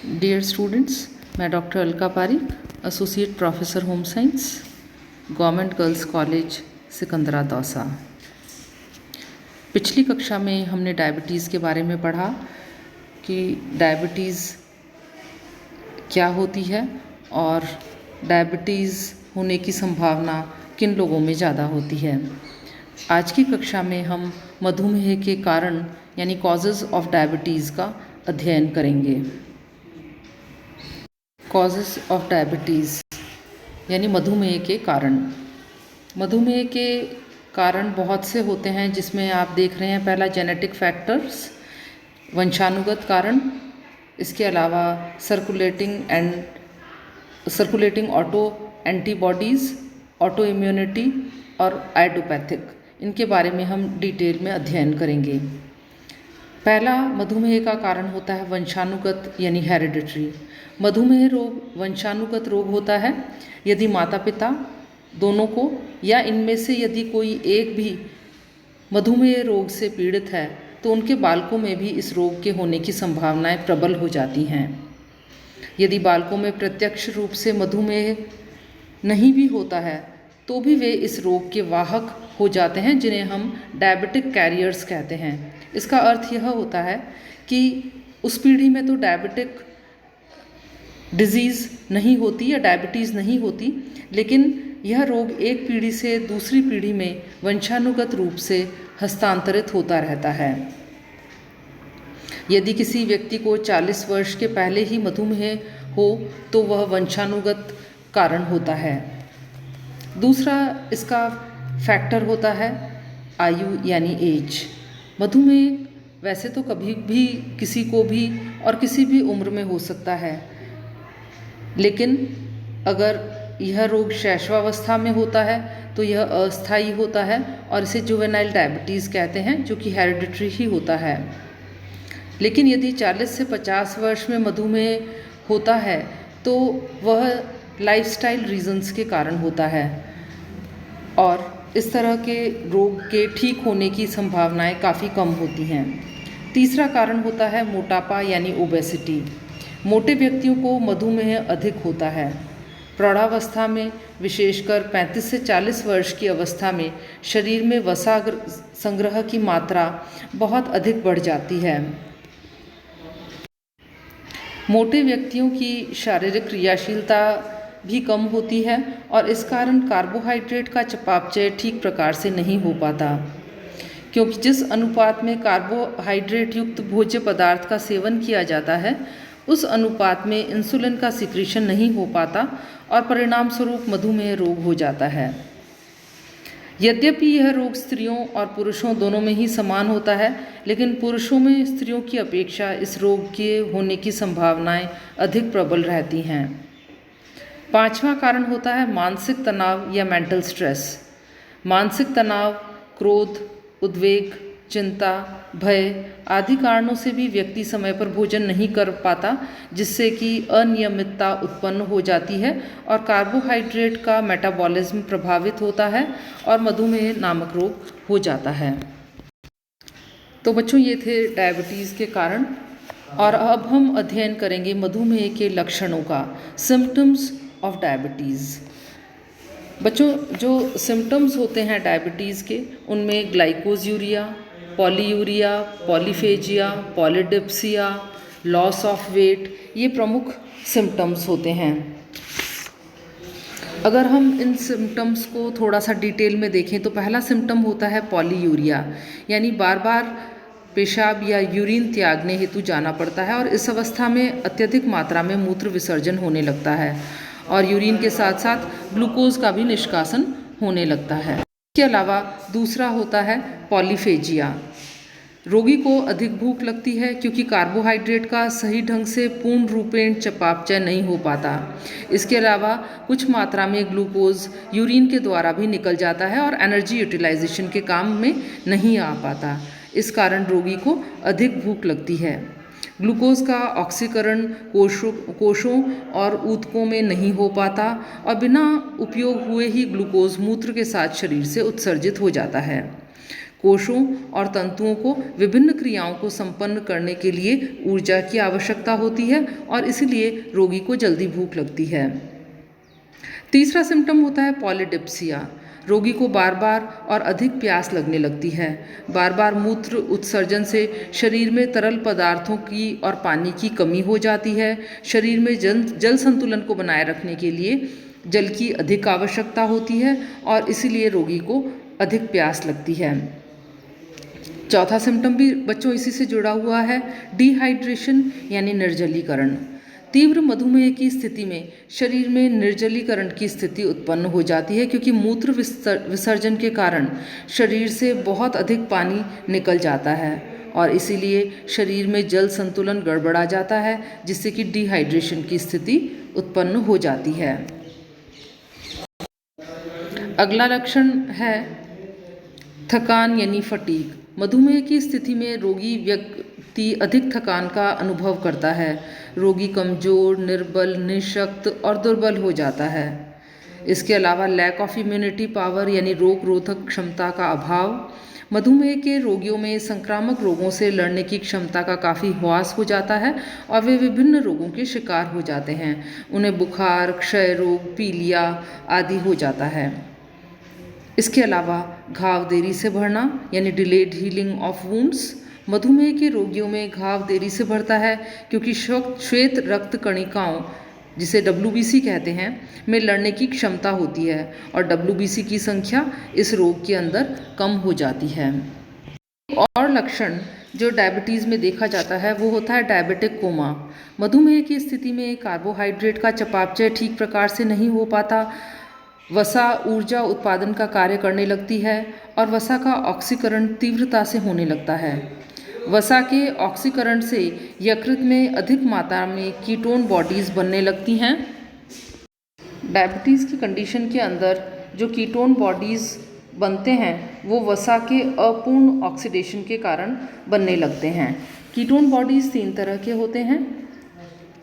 Dear students, मैं doctor Alka Pareek, associate professor home science, government girls college Sikandra Dausa. पिछली कक्षा में हमने डायबिटीज़ के बारे में पढ़ा कि डायबिटीज़ क्या होती है और डायबिटीज़ होने की संभावना किन लोगों में ज़्यादा होती है। आज की कक्षा में हम मधुमेह के कारण यानी कॉजेज़ ऑफ डायबिटीज़ का अध्ययन करेंगे। कॉजेज़ ऑफ डायबिटीज़ यानी मधुमेह के कारण। मधुमेह के कारण बहुत से होते हैं, जिसमें आप देख रहे हैं पहला जेनेटिक फैक्टर्स, वंशानुगत कारण, इसके अलावा circulating auto antibodies, auto immunity और आइडियोपैथिक, इनके बारे में हम डिटेल में अध्ययन करेंगे। पहला मधुमेह का कारण होता है वंशानुगत यानी हेरिडिटरी। मधुमेह रोग वंशानुगत रोग होता है यदि माता पिता दोनों को या इनमें से यदि कोई एक भी मधुमेह रोग से पीड़ित है तो उनके बालकों में भी इस रोग के होने की संभावनाएं प्रबल हो जाती हैं। यदि बालकों में प्रत्यक्ष रूप से मधुमेह नहीं भी होता है तो भी वे इस रोग के वाहक हो जाते हैं, जिन्हें हम डायबिटिक कैरियर्स कहते हैं। इसका अर्थ यह होता है कि उस पीढ़ी में तो डायबिटिक डिजीज़ नहीं होती या डायबिटीज़ नहीं होती, लेकिन यह रोग एक पीढ़ी से दूसरी पीढ़ी में वंशानुगत रूप से हस्तांतरित होता रहता है। यदि किसी व्यक्ति को 40 वर्ष के पहले ही मधुमेह हो तो वह वंशानुगत कारण होता है। दूसरा इसका फैक्टर होता है आयु यानी एज। मधुमेह वैसे तो कभी भी किसी को भी और किसी भी उम्र में हो सकता है, लेकिन अगर यह रोग शैशवावस्था में होता है तो यह अस्थायी होता है और इसे जुवेनाइल डायबिटीज़ कहते हैं, जो कि हेरिडिटरी ही होता है। लेकिन यदि 40 से 50 वर्ष में मधुमेह होता है तो वह लाइफस्टाइल रीजंस के कारण होता है और इस तरह के रोग के ठीक होने की संभावनाएं काफ़ी कम होती हैं। तीसरा कारण होता है मोटापा यानी ओबेसिटी। मोटे व्यक्तियों को मधुमेह अधिक होता है। प्रौढ़ावस्था में, विशेषकर 35 से 40 वर्ष की अवस्था में, शरीर में वसा संग्रह की मात्रा बहुत अधिक बढ़ जाती है। मोटे व्यक्तियों की शारीरिक क्रियाशीलता भी कम होती है और इस कारण कार्बोहाइड्रेट का चयापचय ठीक प्रकार से नहीं हो पाता, क्योंकि जिस अनुपात में कार्बोहाइड्रेट युक्त भोज्य पदार्थ का सेवन किया जाता है उस अनुपात में इंसुलिन का सिक्रीशन नहीं हो पाता और परिणाम स्वरूप मधुमेह रोग हो जाता है। यद्यपि यह रोग स्त्रियों और पुरुषों दोनों में ही समान होता है, लेकिन पुरुषों में स्त्रियों की अपेक्षा इस रोग के होने की संभावनाएं अधिक प्रबल रहती हैं। पांचवा कारण होता है मानसिक तनाव या मेंटल स्ट्रेस। मानसिक तनाव, क्रोध, उद्वेग, चिंता, भय आदि कारणों से भी व्यक्ति समय पर भोजन नहीं कर पाता, जिससे कि अनियमितता उत्पन्न हो जाती है और कार्बोहाइड्रेट का मेटाबॉलिज्म प्रभावित होता है और मधुमेह नामक रोग हो जाता है। तो बच्चों, ये थे डायबिटीज़ के कारण और अब हम अध्ययन करेंगे मधुमेह के लक्षणों का, सिम्टम्स ऑफ डायबिटीज़। बच्चों, जो सिम्टम्स होते हैं डायबिटीज़ के, उनमें glycosuria, polyuria, polyphagia, polydipsia, loss of weight, ये प्रमुख सिम्टम्स होते हैं। अगर हम इन सिम्टम्स को थोड़ा सा डिटेल में देखें तो पहला सिम्टम होता है पॉलीयूरिया, यानी बार बार पेशाब या यूरिन त्यागने हेतु जाना पड़ता है और इस अवस्था में अत्यधिक मात्रा में मूत्र विसर्जन होने लगता है और यूरिन के साथ साथ ग्लूकोज का भी निष्कासन होने लगता है। इसके अलावा दूसरा होता है पॉलीफेजिया। रोगी को अधिक भूख लगती है क्योंकि कार्बोहाइड्रेट का सही ढंग से पूर्ण रूपेण चयापचय नहीं हो पाता। इसके अलावा कुछ मात्रा में ग्लूकोज यूरिन के द्वारा भी निकल जाता है और एनर्जी यूटिलाइजेशन के काम में नहीं आ पाता। इस कारण रोगी को अधिक भूख लगती है। ग्लूकोज का ऑक्सीकरण कोशों और ऊतकों में नहीं हो पाता और बिना उपयोग हुए ही ग्लूकोज मूत्र के साथ शरीर से उत्सर्जित हो जाता है। कोशों और तंतुओं को विभिन्न क्रियाओं को संपन्न करने के लिए ऊर्जा की आवश्यकता होती है और इसीलिए रोगी को जल्दी भूख लगती है। तीसरा सिम्टम होता है पॉलीडिप्सिया। रोगी को बार बार और अधिक प्यास लगने लगती है। बार बार मूत्र उत्सर्जन से शरीर में तरल पदार्थों की और पानी की कमी हो जाती है। शरीर में जल संतुलन को बनाए रखने के लिए जल की अधिक आवश्यकता होती है और इसीलिए रोगी को अधिक प्यास लगती है। चौथा सिम्टम भी बच्चों इसी से जुड़ा हुआ है, डिहाइड्रेशन यानी निर्जलीकरण। तीव्र मधुमेह की स्थिति में शरीर में निर्जलीकरण की स्थिति उत्पन्न हो जाती है क्योंकि मूत्र विसर्जन के कारण शरीर से बहुत अधिक पानी निकल जाता है और इसीलिए शरीर में जल संतुलन गड़बड़ा जाता है जिससे कि डिहाइड्रेशन की स्थिति उत्पन्न हो जाती है। अगला लक्षण है थकान यानी फटीग। मधुमेह की स्थिति में रोगी व्यक्ति अधिक थकान का अनुभव करता है। रोगी कमजोर, निर्बल, निःशक्त और दुर्बल हो जाता है। इसके अलावा लैक ऑफ इम्यूनिटी पावर यानी रोग रोधक क्षमता का अभाव। मधुमेह के रोगियों में संक्रामक रोगों से लड़ने की क्षमता का काफ़ी ह्रास हो जाता है और वे विभिन्न रोगों के शिकार हो जाते हैं। उन्हें बुखार, क्षय रोग, पीलिया आदि हो जाता है। इसके अलावा घाव देरी से भरना यानी डिलेड हीलिंग ऑफ वुंड्स। मधुमेह के रोगियों में घाव देरी से भरता है क्योंकि श्वेत रक्त कणिकाओं, जिसे WBC कहते हैं, में लड़ने की क्षमता होती है और WBC की संख्या इस रोग के अंदर कम हो जाती है। और लक्षण जो डायबिटीज़ में देखा जाता है वो होता है डायबिटिक कोमा। मधुमेह की स्थिति में कार्बोहाइड्रेट का चयापचय ठीक प्रकार से नहीं हो पाता। वसा ऊर्जा उत्पादन का कार्य करने लगती है और वसा का ऑक्सीकरण तीव्रता से होने लगता है। वसा के ऑक्सीकरण से यकृत में अधिक मात्रा में कीटोन बॉडीज़ बनने लगती हैं। डायबिटीज़ की कंडीशन के अंदर जो कीटोन बॉडीज़ बनते हैं वो वसा के अपूर्ण ऑक्सीडेशन के कारण बनने लगते हैं। कीटोन बॉडीज़ 3 तरह के होते हैं,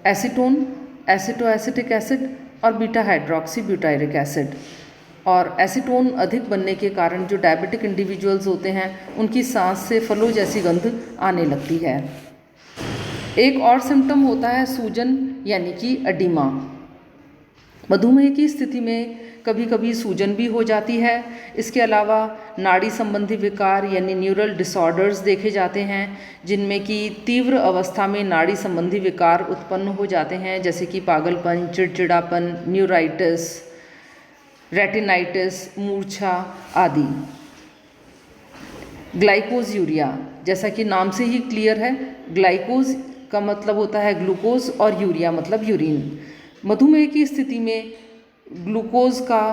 एसीटोन, एसिटोएसिटिक एसिड और बीटा हाइड्रोक्सी ब्यूटायरिक एसिड। और एसीटोन अधिक बनने के कारण जो डायबिटिक इंडिविजुअल्स होते हैं उनकी सांस से फलो जैसी गंध आने लगती है। एक और सिम्टम होता है सूजन यानी कि एडिमा। मधुमेह की स्थिति में कभी कभी सूजन भी हो जाती है। इसके अलावा नाड़ी संबंधी विकार यानी न्यूरल डिसऑर्डर्स देखे जाते हैं जिनमें कि तीव्र अवस्था में नाड़ी संबंधी विकार उत्पन्न हो जाते हैं जैसे कि पागलपन, चिड़चिड़ापन, न्यूराइटिस, रेटिनाइटिस, मूर्छा आदि। ग्लाइकोज यूरिया, जैसा कि नाम से ही क्लियर है, ग्लाइकोज का मतलब होता है ग्लूकोज और यूरिया मतलब यूरिन। मधुमेह की स्थिति में ग्लूकोज का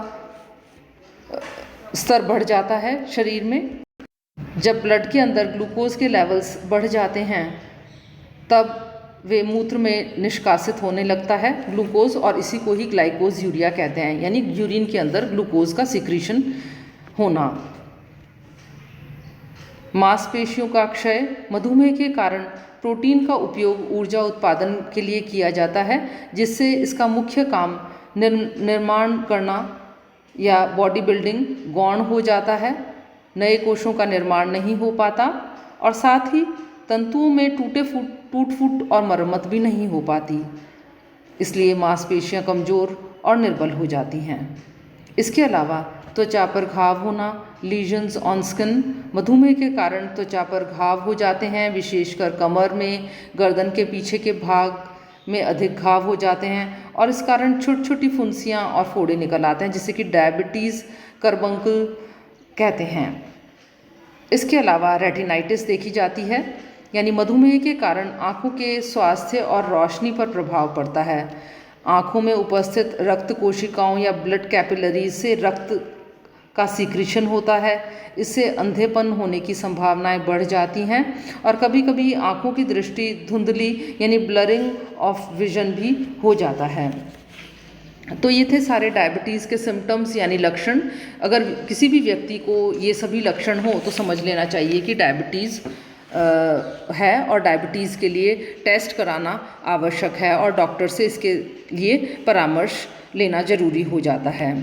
स्तर बढ़ जाता है शरीर में। जब ब्लड के अंदर ग्लूकोज के लेवल्स बढ़ जाते हैं तब वे मूत्र में निष्कासित होने लगता है ग्लूकोज और इसी को ही ग्लाइकोज यूरिया कहते हैं, यानी यूरिन के अंदर ग्लूकोज का सिक्रीशन होना। मांसपेशियों का क्षय। मधुमेह के कारण प्रोटीन का उपयोग ऊर्जा उत्पादन के लिए किया जाता है जिससे इसका मुख्य काम निर्माण करना या बॉडी बिल्डिंग गौण हो जाता है। नए कोशों का निर्माण नहीं हो पाता और साथ ही तंतुओं में टूट फूट और मरम्मत भी नहीं हो पाती, इसलिए मांसपेशियां कमज़ोर और निर्बल हो जाती हैं। इसके अलावा त्वचा पर घाव होना, लीजन्स ऑन स्किन। मधुमेह के कारण त्वचा पर घाव हो जाते हैं, विशेषकर कमर में, गर्दन के पीछे के भाग में अधिक घाव हो जाते हैं और इस कारण छोटी छोटी फुंसियाँ और फोड़े निकल आते हैं जिसे कि डायबिटीज़ कार्बंकल कहते हैं। इसके अलावा रेटिनाइटिस देखी जाती है, यानी मधुमेह के कारण आँखों के स्वास्थ्य और रोशनी पर प्रभाव पड़ता है। आँखों में उपस्थित रक्त कोशिकाओं या ब्लड कैपिलरीज से रक्त का सीक्रेशन होता है, इससे अंधेपन होने की संभावनाएं बढ़ जाती हैं और कभी कभी आँखों की दृष्टि धुंधली यानी ब्लरिंग ऑफ विजन भी हो जाता है। तो ये थे सारे डायबिटीज़ के सिम्टम्स यानी लक्षण। अगर किसी भी व्यक्ति को ये सभी लक्षण हो तो समझ लेना चाहिए कि डायबिटीज़ है और डायबिटीज़ के लिए टेस्ट कराना आवश्यक है और डॉक्टर से इसके लिए परामर्श लेना ज़रूरी हो जाता है।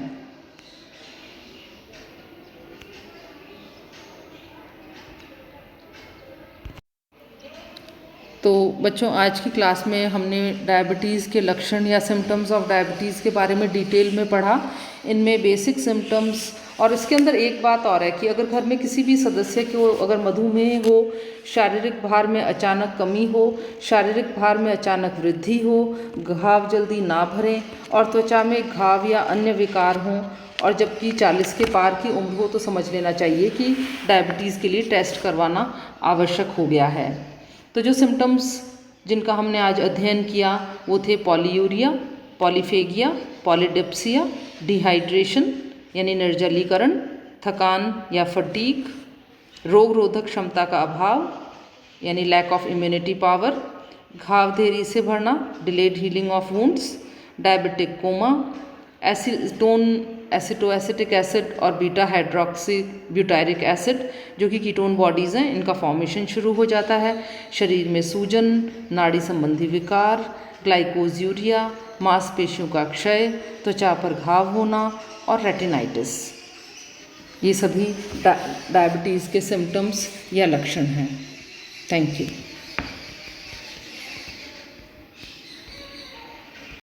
तो बच्चों, आज की क्लास में हमने डायबिटीज़ के लक्षण या सिम्टम्स ऑफ डायबिटीज़ के बारे में डिटेल में पढ़ा। इनमें बेसिक सिम्टम्स, और इसके अंदर एक बात और है कि अगर घर में किसी भी सदस्य को अगर मधुमेह हो, शारीरिक भार में अचानक कमी हो, शारीरिक भार में अचानक वृद्धि हो, घाव जल्दी ना भरें और त्वचा में घाव या अन्य विकार हों, और जबकि 40 के पार की उम्र हो, तो समझ लेना चाहिए कि डायबिटीज़ के लिए टेस्ट करवाना आवश्यक हो गया है। तो जो सिम्टम्स जिनका हमने आज अध्ययन किया वो थे पॉलीयूरिया, पॉलीफेगिया, पॉलीडिप्सिया, डिहाइड्रेशन यानी निर्जलीकरण, थकान या फटीग, रोग रोधक क्षमता का अभाव यानी लैक ऑफ इम्यूनिटी पावर, घाव देरी से भरना, delayed healing of wounds, diabetic coma, acetoacetic acid और बीटा हाइड्रोक्सी ब्यूटायरिक एसिड जो कि कीटोन बॉडीज़ हैं, इनका फॉर्मेशन शुरू हो जाता है, शरीर में सूजन, नाड़ी संबंधी विकार, ग्लाइकोज्यूरिया, मांसपेशियों का क्षय, त्वचा पर घाव होना और रेटिनाइटिस, ये सभी डायबिटीज़ के सिम्टम्स या लक्षण हैं। Thank you.